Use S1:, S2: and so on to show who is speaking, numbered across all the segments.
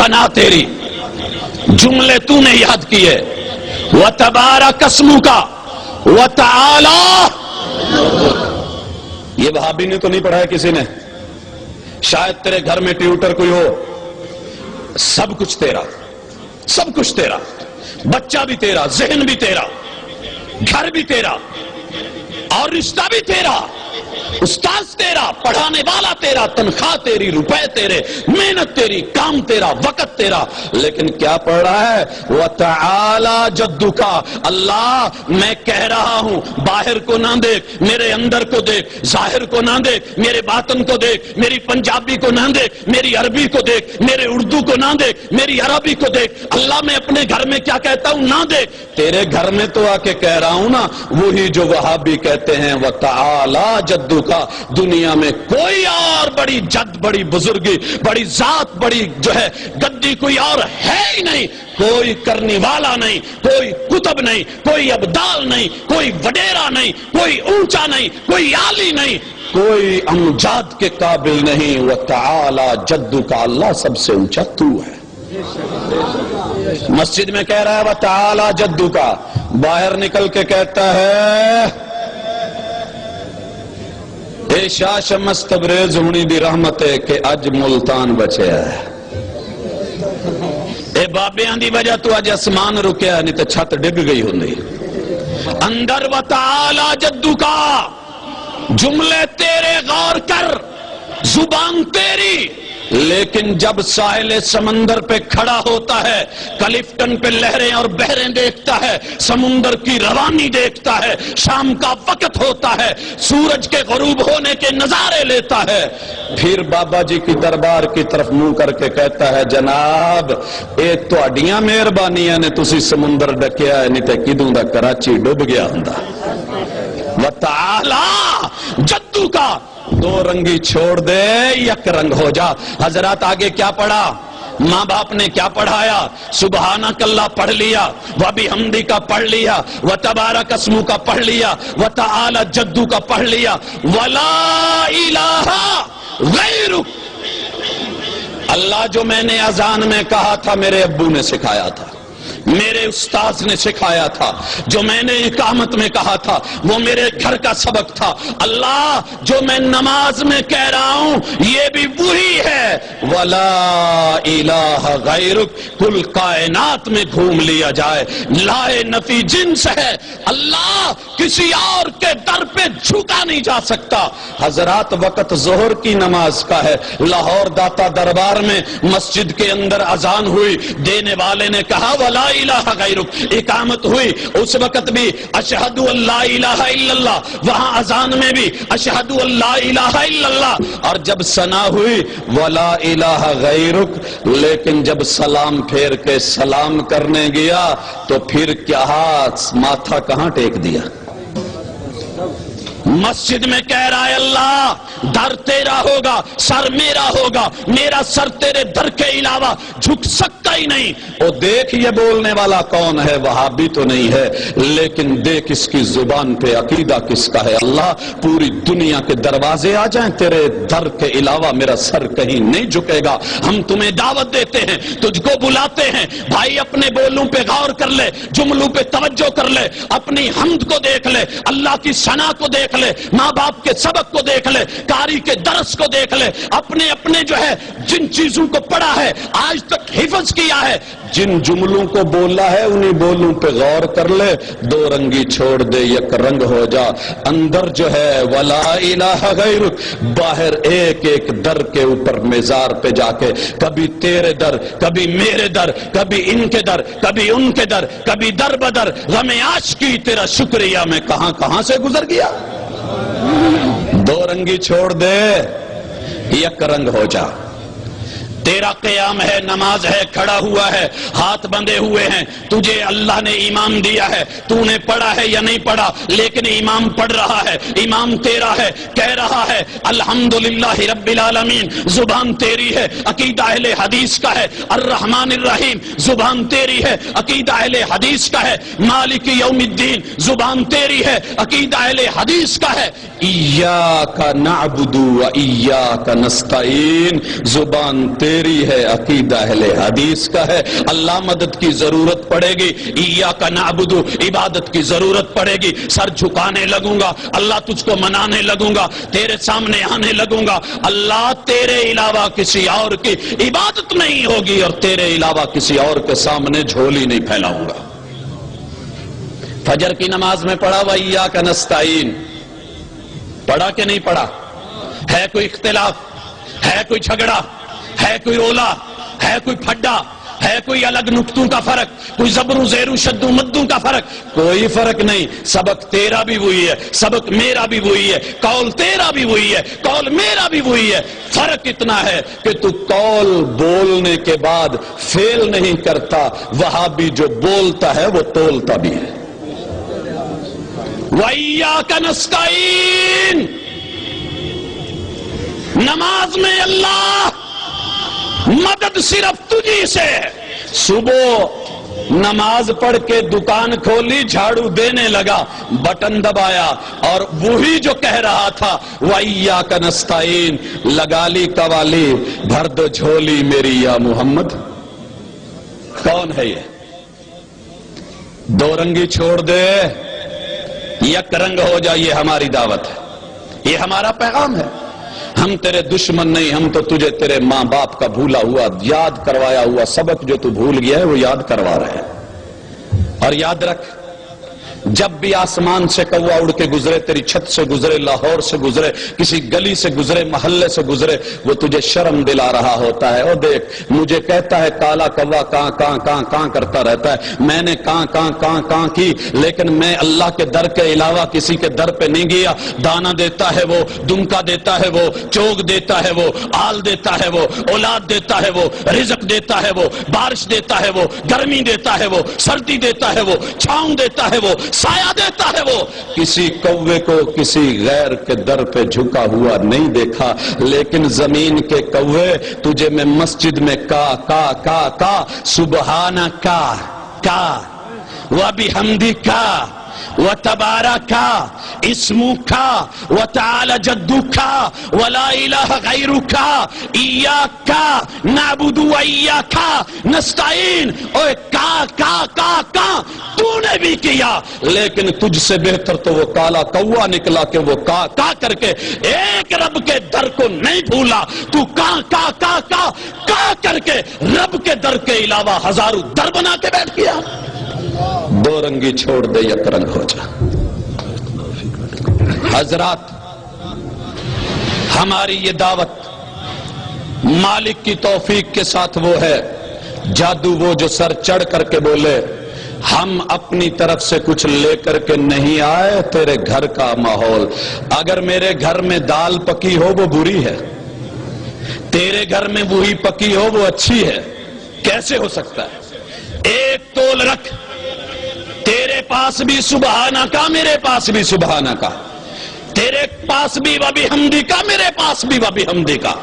S1: सना तेरी, जुमले तूने याद किए। वतबारक अस्मुका वतआला, ये वहाबी ने तो नहीं पढ़ा है किसी ने, शायद तेरे घर में ट्यूटर कोई हो। सब कुछ तेरा, सब कुछ तेरा, बच्चा भी तेरा, जहन भी तेरा, घर भी तेरा, और रिश्ता भी तेरा, उस्ताद तेरा, पढ़ाने वाला तेरा, तनख्वाह तेरी, रुपए तेरे, मेहनत तेरी, काम तेरा, वक्त तेरा। लेकिन क्या पढ़ रहा है? व तआला जद्दुका, अल्लाह मैं कह रहा हूं, बाहर को ना देख, मेरे अंदर को देख, जाहिर को ना देख, मेरे बातन को देख, मेरी पंजाबी को ना देख, मेरी अरबी को देख, मेरे उर्दू को ना देख, मेरी अरबी को देख। अल्लाह मैं अपने घर में क्या कहता हूं ना देख, तेरे घर में तो आके कह रहा हूं ना, वही जो वहाबी कहते हैं व तआला जद्दुका। दुनिया में कोई और बड़ी जद, बड़ी बुजुर्गी, बड़ी जात, बड़ी जो है गद्दी कोई और है ही नहीं, कोई करने वाला नहीं, कोई कुतब नहीं, कोई अब्दाल नहीं, कोई वडेरा नहीं, कोई ऊंचा नहीं, कोई आली नहीं, कोई अमजाद के काबिल नहीं। व तआला जद्दुका, अल्लाह सबसे ऊंचा तू है। मस्जिद में कह रहा है व तआला जद्दुका, बाहर निकल के कहता है ए शाह शमस तबरेज हुनी दी रहमत है कि अज मुल्तान बचया है। ए बाबियां दी वजह तो अज आसमान रुकया, नहीं तो छत डिग गई होंदी। अंदर व तआला जद्दुका, जुमले तेरे गौर कर, जुबान तेरी, लेकिन जब साहिल समंदर पे खड़ा होता है, कलिफ्टन पे लहरें और बहरें देखता है, समुंदर की रवानी देखता है, शाम का वक्त होता है, सूरज के गुरूब होने के नजारे लेता है, फिर बाबा जी की दरबार की तरफ मुंह करके कहता है जनाब ये तुहाडियां मेहरबानियां ने तुसी समुंदर ढकिया है, नहीं तो किदों दा कराची डुब गया हुंदा। व तआला जद्दू का, दो रंगी छोड़ दे, एक रंग हो जा। हजरत आगे क्या पढ़ा, माँ बाप ने क्या पढ़ाया? सुबहानक अल्लाह पढ़ लिया, व बिहम्दी का पढ़ लिया, व तबारक अस्मु का पढ़ लिया, व तआला जद्दू का पढ़ लिया, वला इलाहा गैरुक। अल्लाह जो मैंने अजान में कहा था मेरे अब्बू ने सिखाया था, मेरे उस्ताद ने सिखाया था, जो मैंने इकामत में कहा था वो मेरे घर का सबक था। अल्लाह जो मैं नमाज में कह रहा हूं ये भी वही है, वला इलाहा गैरुक। कुल कायनात में घूम लिया जाए, लाए नफी जिन्स है, अल्लाह किसी और के दर पे झुका नहीं जा सकता। हजरात वक्त जोहर की नमाज का है, लाहौर दाता दरबार में मस्जिद के अंदर अजान हुई, देने वाले ने कहा वला इलाहा गैरुक, इकामत हुई, उस वक्त भी अशहदु अल्ला इलाहा इल्लल्लाह, वहां अजान में भी अशहदु अल्ला इलाहा इल्लल्लाह, और जब सना हुई वला इलाहा गैरुक। लेकिन जब सलाम फेर के सलाम करने गया तो फिर क्या हाथ माथा कहां टेक दिया? मस्जिद में कह रहा है अल्लाह दर तेरा होगा, सर मेरा होगा, मेरा सर तेरे दर के अलावा झुक सकता ही नहीं। और देख ये बोलने वाला कौन है, वहाबी तो नहीं है, लेकिन देख इसकी जुबान पे अकीदा किसका है। अल्लाह पूरी दुनिया के दरवाजे आ जाएं, तेरे दर के अलावा मेरा सर कहीं नहीं झुकेगा। हम तुम्हें दावत देते हैं, तुझको बुलाते हैं, भाई अपने बोलों पे गौर कर ले, जुमलों पे तवज्जो कर ले, अपनी हम्द को देख ले, अल्लाह की सना को देख ले, माँ बाप के सबक को देख ले, कारी के दरस को देख ले, अपने अपने जो है जिन चीजों को पढ़ा है आज तक हिफ्ज किया है, जिन जुमलों को बोला है उन्हीं बोलों पे गौर कर ले। दो रंगी छोड़ दे, एक रंग हो जा। अंदर जो है वला इलाहा गैरुक, बाहर एक एक दर के ऊपर मेजार पे जाके कभी तेरे दर, कभी मेरे दर, कभी इनके दर, कभी उनके दर, कभी दर बदर, गमे आशिकी तेरा शुक्रिया में कहां कहां से गुजर गया। दो रंगी छोड़ दे, एक रंग हो जा। तेरा क़याम है, नमाज है, खड़ा हुआ है, हाथ बंधे हुए हैं, तुझे अल्लाह ने ईमान दिया है, तूने पढ़ा है या नहीं पढ़ा, लेकिन इमाम पढ़ रहा है, इमाम तेरा है, कह रहा है अल्हम्दुलिल्लाहि रब्बिल आलमीन, जुबान तेरी है, अकीदा अहले हदीस का है, अर्रहमानिर रहीम जुबान तेरी है, अकीदा अहले हदीस का है, मालिकी यौमिद्दीन जुबान तेरी है, अकीदा अहले हदीस का है, इय्याका नअबुदु व इय्याका नस्तईन जुबान तेरी میری ہے، عقیدہ اہل حدیث کا ہے۔ اللہ مدد کی ضرورت پڑے گی، ایاک نعبد، عبادت کی ضرورت پڑے گی، سر جھکانے لگوں گا، اللہ تجھ کو منانے لگوں گا، تیرے سامنے آنے لگوں گا، اللہ تیرے علاوہ کسی اور کی عبادت نہیں ہوگی اور تیرے علاوہ کسی اور کے سامنے جھولی نہیں پھیلاؤں گا۔ فجر کی نماز میں پڑھا وَإِيَّاكَ نَسْتَعِينُ، پڑھا کہ نہیں پڑھا؟ ہے کوئی اختلاف؟ ہے کوئی جھگڑا؟ ہے کوئی رولا؟ ہے کوئی پھڈا؟ ہے کوئی الگ نقطوں کا فرق؟ کوئی زبر و زیر و شد و مدوں کا فرق؟ کوئی فرق نہیں۔ سبق تیرا بھی وہی ہے، سبق میرا بھی وہی ہے، قول تیرا بھی وہی ہے، قول میرا بھی وہی ہے۔ فرق اتنا ہے کہ تو قول بولنے کے بعد فیل نہیں کرتا، وہاں بھی جو بولتا ہے وہ تولتا بھی ہے۔ وَإِيَّاكَ نَسْتَعِينُ، نماز میں اللہ مدد صرف تجھی سے ہے۔ صبح نماز پڑھ کے دکان کھولی، جھاڑو دینے لگا، بٹن دبایا اور وہی جو کہہ رہا تھا وَإِيَّاكَ نَسْتَعِينُ، لگا لی قوالی، بھر دو جھولی میری یا محمد۔ کون ہے یہ؟ دو رنگی چھوڑ دے، یک رنگ ہو جا، یہ ہماری دعوت ہے، یہ ہمارا پیغام ہے۔ ہم تیرے دشمن نہیں، ہم تو تجھے تیرے ماں باپ کا بھولا ہوا، یاد کروایا ہوا سبق جو تو بھول گیا ہے وہ یاد کروا رہے ہیں۔ اور یاد رکھ، جب بھی آسمان سے کوا اڑ کے گزرے، تیری چھت سے گزرے، لاہور سے گزرے، کسی گلی سے گزرے، محلے سے گزرے، وہ تجھے شرم دلا رہا ہوتا ہے۔ او دیکھ، مجھے کہتا ہے کالا کوا کاں کاں کاں کاں کرتا رہتا ہے، میں نے کاں کاں کاں کاں کی، لیکن میں اللہ کے در کے علاوہ کسی کے در پہ نہیں گیا۔ دانا دیتا ہے وہ، دمکا دیتا ہے وہ، چوگ دیتا ہے وہ، آل دیتا ہے وہ، اولاد دیتا ہے وہ، رزق دیتا ہے وہ، بارش دیتا ہے وہ، گرمی دیتا ہے وہ، سردی دیتا ہے وہ، چھاؤں دیتا ہے وہ، سایہ دیتا ہے وہ۔ کسی کوے کو کسی غیر کے در پہ جھکا ہوا نہیں دیکھا، لیکن زمین کے کوے تجھے میں مسجد میں کا سبحانک کا وبحمدک وتبارک اسمک وتعالی جدک ولا الہ غیرک ایاک نعبد وایاک نستعین۔ اوے کا تو نے بھی کیا، لیکن تجھ سے بہتر تو وہ کالا کوا نکلا کہ وہ کا کر کے ایک رب کے در کو نہیں بھولا۔ تو کا کر کے رب کے در کے علاوہ ہزاروں در بنا کے بیٹھ گیا۔ دو رنگی چھوڑ دے، یک رنگ ہو جا۔ حضرات، ہماری یہ دعوت مالک کی توفیق کے ساتھ وہ ہے، جادو وہ جو سر چڑھ کر کے بولے ہم اپنی طرف سے کچھ لے کر کے نہیں آئے، تیرے گھر کا ماحول۔ اگر میرے گھر میں دال پکی ہو وہ بری ہے، تیرے گھر میں وہی پکی ہو وہ اچھی ہے، کیسے ہو سکتا ہے؟ ایک تول رکھ، تیرے پاس بھی سبحانہ کا، میرے پاس بھی سبحانہ کا، تیرے پاس بھی وبحمدی کا، میرے پاس بھی وبحمدی کا،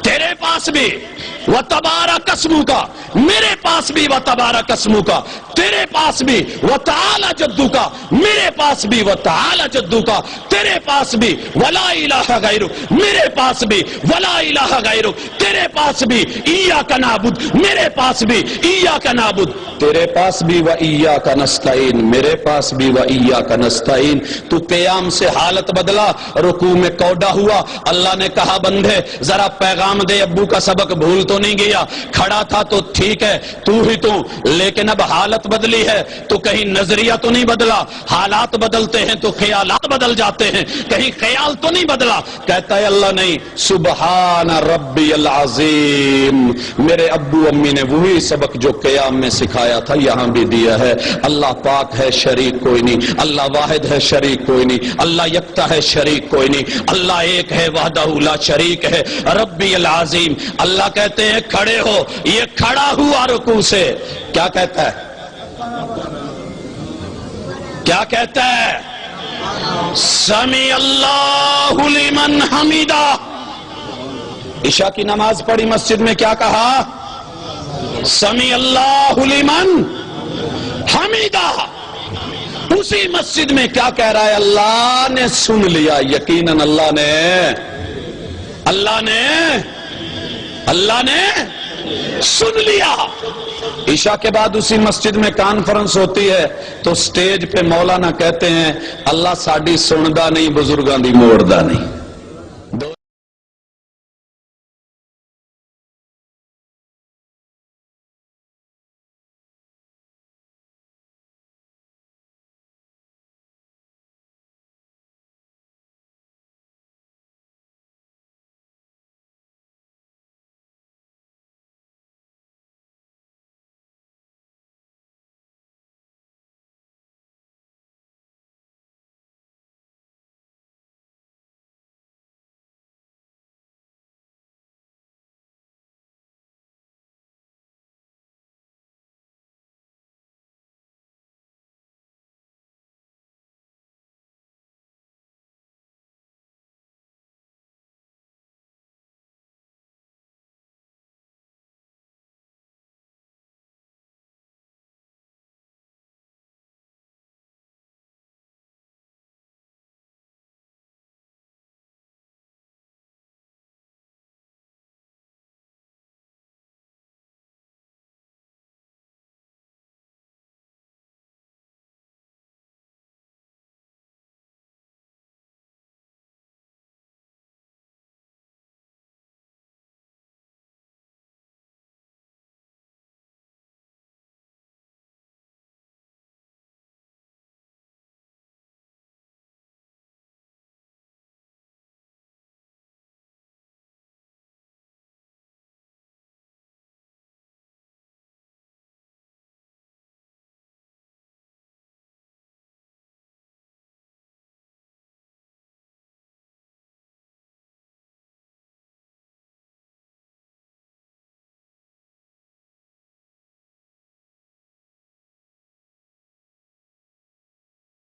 S1: تیرے پاس بھی وتبارک اسمک کا، میرے پاس بھی وتبارک اسمک کا، تیرے پاس بھی وتعالی جدک کا، میرے پاس بھی وتعالی جدک کا، تیرے پاس بھی ولا الہ غیرک، میرے پاس بھی ولا الہ غیرک، تیرے پاس بھی ایاک نعبد، میرے پاس بھی ایاک نعبد، تیرے پاس بھی وایاک نستعین، میرے پاس بھی وایاک نستعین۔ تو قیام سے حالت بدلا، رکوع میں کوڈا ہوا، اللہ نے کہا بندے ذرا پیغام دے، ابو کا سبق بھول تو نہیں گیا، کھڑا تھا تو ٹھیک ہے تو ہی تو، لیکن اب حالت بدلی ہے تو کہیں نظریہ تو نہیں بدلا، حالات بدلتے ہیں تو خیالات بدل جاتے ہیں، کہیں خیال تو نہیں بدلا۔ کہتا ہے اللہ نہیں، سبحان ربی العظیم، میرے ابو امی نے وہی سبق جو قیام میں سکھایا تھا یہاں بھی دیا ہے۔ اللہ پاک ہے، شریک کوئی نہیں، اللہ واحد ہے، شریک کوئی نہیں، اللہ یکتا ہے، شریک کوئی نہیں، اللہ ایک ہے، وحدہ لا شریک ہے، ربی العظیم۔ اللہ کہتے ہیں کھڑے ہو، یہ کھڑا ہوا رکوع سے کیا کہتا ہے؟ کیا کہتا ہے؟ سمیع اللہ لمن حمیدہ۔ عشاء کی نماز پڑھی مسجد میں، کیا کہا؟ سمیع اللہ لمن حمیدہ۔ اسی مسجد میں کیا کہہ رہا ہے؟ اللہ نے سن لیا، یقیناً اللہ نے سن لیا. عشاء کے بعد اسی مسجد میں کانفرنس ہوتی ہے تو سٹیج پہ مولانا کہتے ہیں اللہ ساڈی سندا نہیں بزرگاں دی موڑدا نہیں.